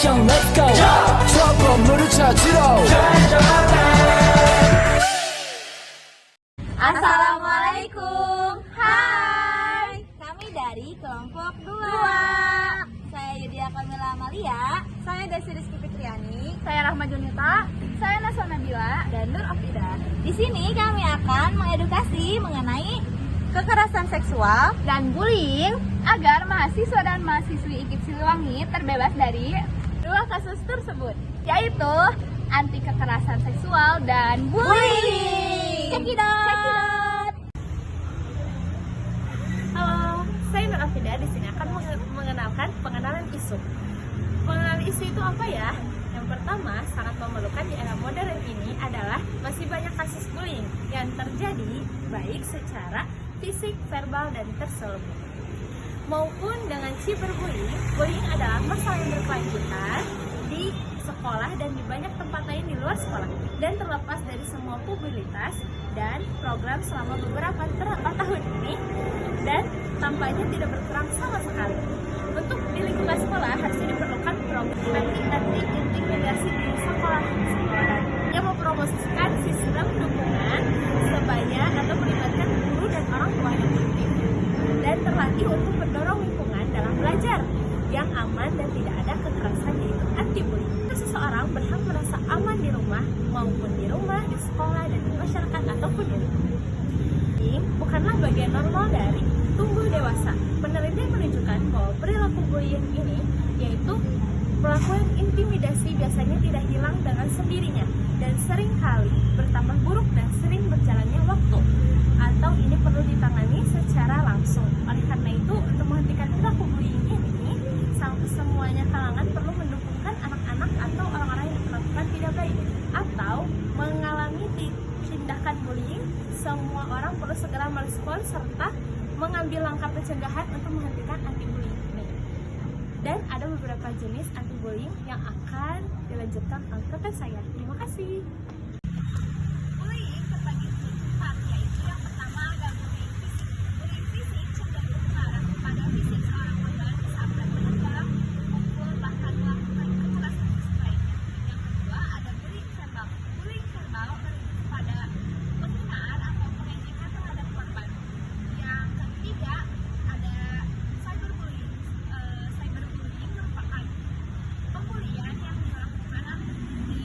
미션 let's go 트러블을 찾으러 Assalamualaikum. Hai. Kami dari kelompok 2. Saya Yudia Kamila Amalia. Saya Desi Rizky Fitriani. Saya Rahma Junita. Saya Naswa Nabila. Dan Nur Afida. Di sini kami akan mengedukasi mengenai Kekerasan seksual Dan bullying agar mahasiswa dan mahasiswi IKIP Siliwangi terbebas dari dua kasus tersebut, yaitu anti kekerasan seksual dan bullying. Check it out. Halo, saya Nur Afida. Di sini akan mengenalkan pengenalan isu. Pengenalan isu itu apa ya? Yang pertama, sangat memerlukan di era modern ini adalah masih banyak kasus bullying yang terjadi baik secara fisik, verbal, dan terselubung maupun dengan cyberbullying. Bullying adalah masalah yang berkelanjutan di sekolah dan di banyak tempat lain di luar sekolah dan terlepas dari semua publisitas dan program selama beberapa tahun ini dan tampaknya tidak berkurang sama sekali. Untuk di lingkungan sekolah harusnya diperlukan program anti-intimidasi di sekolah yang mempromosikan sistem dukungan sebaya atau melibatkan guru dan orang tua yang aktif dan terlatih untuk mendorong lingkungan dalam belajar yang aman dan tidak ada kekerasan, yaitu anti-bullying. Seseorang berhak merasa aman di rumah maupun di rumah, di sekolah, dan di masyarakat ataupun di rumah. Bullying bukanlah bagian normal dari tumbuh dewasa. Penelitian menunjukkan bahwa perilaku bullying ini, yaitu pelakuan intimidasi, biasanya tidak hilang dengan sendirinya dan seringkali bertambah buruk dan sering berjalannya waktu, atau ini perlu ditangani secara langsung. Oleh karena itu, untuk menghentikan perilaku bullying ini, semuanya kalangan perlu mendukungkan anak-anak atau orang-orang yang melakukan tidak baik atau mengalami tindakan bullying. Semua orang perlu segera merespon serta mengambil langkah pencegahan untuk menghentikan anti-bullying ini. Dan ada beberapa jenis anti-bullying yang akan dilanjutkan oleh rekan saya. Terima kasih. Bullying terbagi empat, yaitu yang pertama ada bullying fisik. Bullying fisik cenderung mengarah kepada fisik seorang korban sampai menendang, memukul, bahkan melakukan kekerasan fisik lainnya. Yang kedua ada bullying verbal. Bullying verbal berujung pada penghinaan atau pengejekan terhadap korban. Yang ketiga ada cyberbullying. Cyberbullying merupakan pembulian yang dilakukan di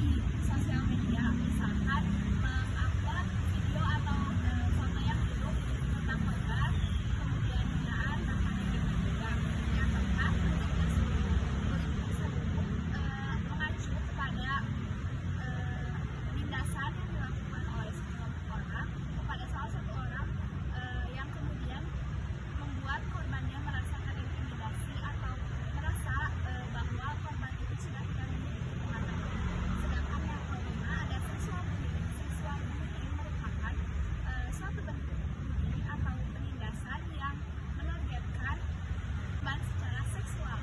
sosial media, misalkan mengupload video atau foto yang buruk tentang korban, kemudian hinaan, bahkan gitu juga. Yang keempat, bullying tersebut mengacu kepada penindasan yang dilakukan oleh sekelompok orang kepada salah satu orang yang kemudian membuat korbannya merasakan intimidasi atau merasa bahwa korban itu sudah tidak memiliki kekuatan. Sedangkan yang kelima ada seksual bullying. Seksual bullying merupakan suatu bentuk bullying atau penindasan yang menargetkan korban secara seksual.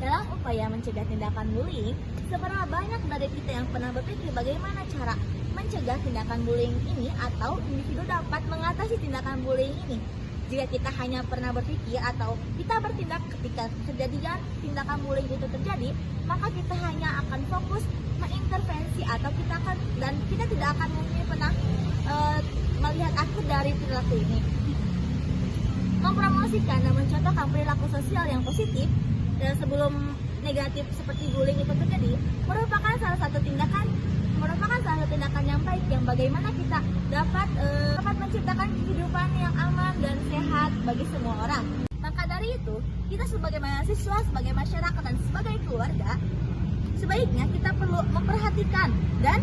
Dalam upaya mencegah tindakan bullying, seberapa banyak dari kita yang pernah berpikir bagaimana cara mencegah tindakan bullying ini atau individu dapat mengatasi tindakan bullying ini? Jika kita hanya pernah berpikir atau kita bertindak ketika kejadian tindakan bullying itu terjadi, maka kita hanya akan fokus mengintervensi atau kita tidak akan mungkin pernah melihat akhir dari perilaku ini. Mempromosikan dan mencontohkan perilaku sosial yang positif dan sebelum negatif seperti bullying itu terjadi merupakan salah satu tindakan yang baik yang bagaimana kita dapat menciptakan kehidupan yang aman dan sehat bagi semua orang. Maka dari itu, kita sebagai mahasiswa, sebagai masyarakat dan sebagai keluarga, sebaiknya kita perlu memperhatikan dan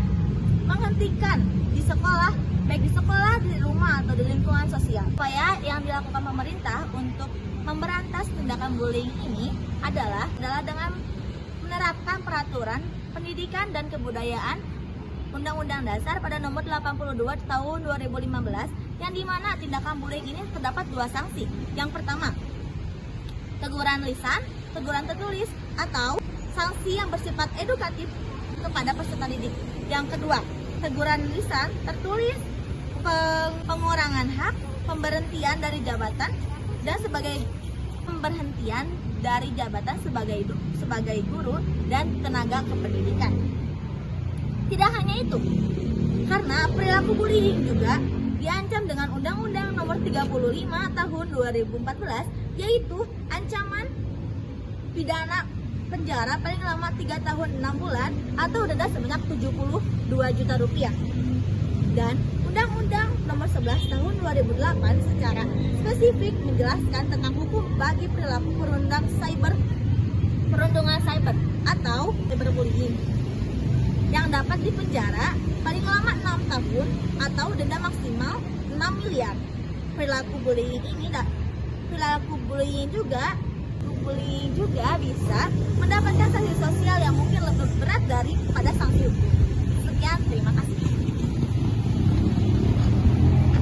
menghentikan di sekolah, baik di sekolah, di rumah atau di lingkungan sosial. Upaya yang dilakukan pemerintah untuk memberantas tindakan bullying ini adalah dengan menerapkan peraturan pendidikan dan kebudayaan Undang-Undang Dasar pada nomor 82 tahun 2015 yang dimana tindakan bullying ini terdapat dua sanksi. Yang pertama, teguran lisan, teguran tertulis, atau sanksi yang bersifat edukatif kepada peserta didik. Yang kedua, teguran lisan, tertulis, pengurangan hak, pemberhentian dari jabatan, dan sebagai pemberhentian dari jabatan sebagai guru dan tenaga kependidikan. Tidak hanya itu, karena perilaku bullying juga diancam dengan Undang-Undang Nomor 35 Tahun 2014, yaitu ancaman pidana penjara paling lama 3 tahun 6 bulan atau denda sebanyak 72 juta rupiah. Dan Undang-Undang Nomor 11 Tahun 2008 secara spesifik menjelaskan tentang hukum bagi perilaku perundungan cyber atau cyberbullying yang dapat dipenjara paling lama 6 tahun atau denda maksimal 6 miliar. Perilaku bullying juga bisa mendapatkan sanksi sosial yang mungkin lebih berat daripada sanksi hukum. Sekian, terima kasih.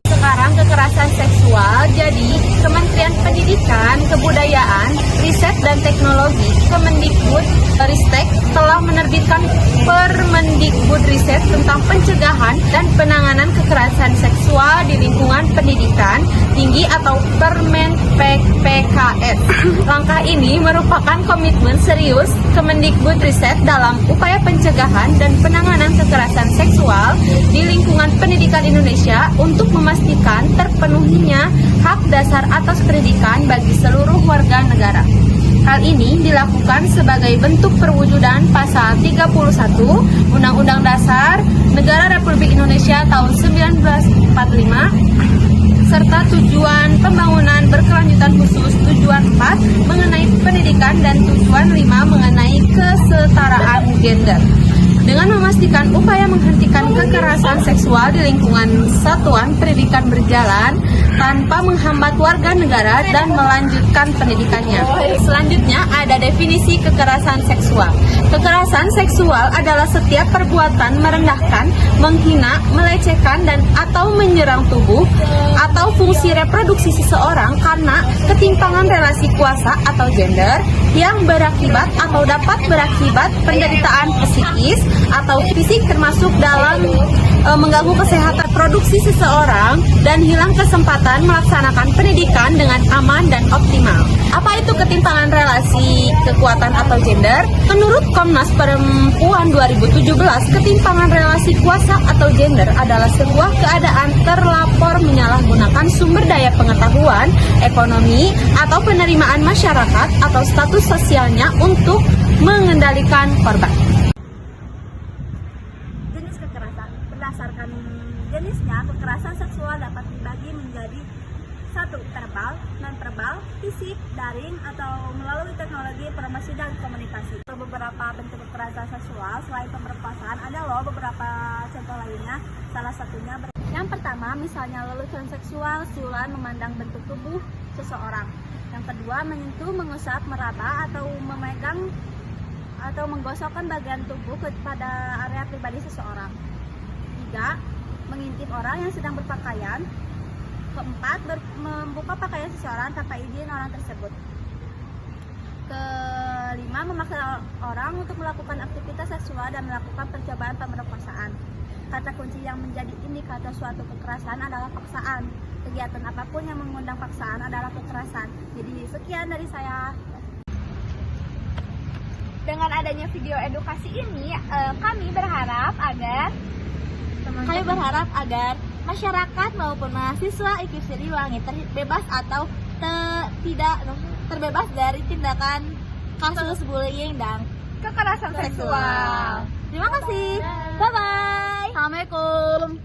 Sekarang kekerasan seksual, jadi Kementerian Pendidikan, Kebudayaan, Riset dan Teknologi Kemendikbudristek telah menerbitkan Permendikbudristek tentang pencegahan dan penanganan kekerasan seksual di lingkungan pendidikan tinggi atau Permen-PKS. Langkah ini merupakan komitmen serius Kemendikbudristek dalam upaya pencegahan dan penanganan kekerasan seksual di lingkungan pendidikan Indonesia untuk memastikan terpenuhinya hak dasar atas pendidikan bagi seluruh warga negara. Hal ini dilakukan sebagai bentuk perwujudan pasal 31 Undang-Undang Dasar Negara Republik Indonesia tahun 1945 serta tujuan pembangunan berkelanjutan khusus tujuan 4 mengenai pendidikan dan tujuan 5 mengenai kesetaraan gender. Dengan memastikan upaya menghentikan kekerasan seksual di lingkungan satuan pendidikan berjalan tanpa menghambat warga negara dan melanjutkan pendidikannya. Selanjutnya ada definisi kekerasan seksual. Kekerasan seksual adalah setiap perbuatan merendahkan, menghina, melecehkan dan atau menyerang tubuh atau fungsi reproduksi seseorang karena ketimpangan relasi kuasa atau gender yang berakibat atau dapat berakibat penderitaan psikis atau fisik termasuk dalam mengganggu kesehatan produksi seseorang dan hilang kesempatan melaksanakan pendidikan dengan aman dan optimal. Apa itu ketimpangan relasi kekuatan atau gender? Menurut Komnas Perempuan 2017, ketimpangan relasi kuasa atau gender adalah sebuah keadaan terlapor menyalahgunakan sumber daya pengetahuan, ekonomi, atau penerimaan masyarakat atau status sosialnya untuk mengendalikan korban. Jenis kekerasan. Berdasarkan jenisnya, kekerasan seksual dapat dibagi menjadi 1. Verbal, non-verbal, fisik, daring, atau melalui teknologi informasi dan komunikasi. Beberapa bentuk kekerasan seksual selain pemerkosaan ada loh beberapa contoh lainnya. Salah satunya yang pertama misalnya lelucon seksual, siulan memandang bentuk tubuh seseorang. Yang kedua menyentuh, mengusap, meraba atau memegang atau menggosokkan bagian tubuh kepada area pribadi seseorang. 3. Mengintip orang yang sedang berpakaian. Keempat, membuka pakaian seseorang tanpa izin orang tersebut. Kelima, memaksa orang untuk melakukan aktivitas seksual dan melakukan percobaan pemerkosaan. Kata kunci yang menjadi indikator suatu kekerasan adalah paksaan. Kegiatan apapun yang mengundang paksaan adalah kekerasan. Jadi sekian dari saya. Dengan adanya video edukasi ini, kami berharap agar masyarakat maupun mahasiswa IKIP Siliwangi terbebas atau tidak terbebas dari tindakan kasus bullying dan kekerasan seksual. Terima kasih. Bye bye. Assalamualaikum.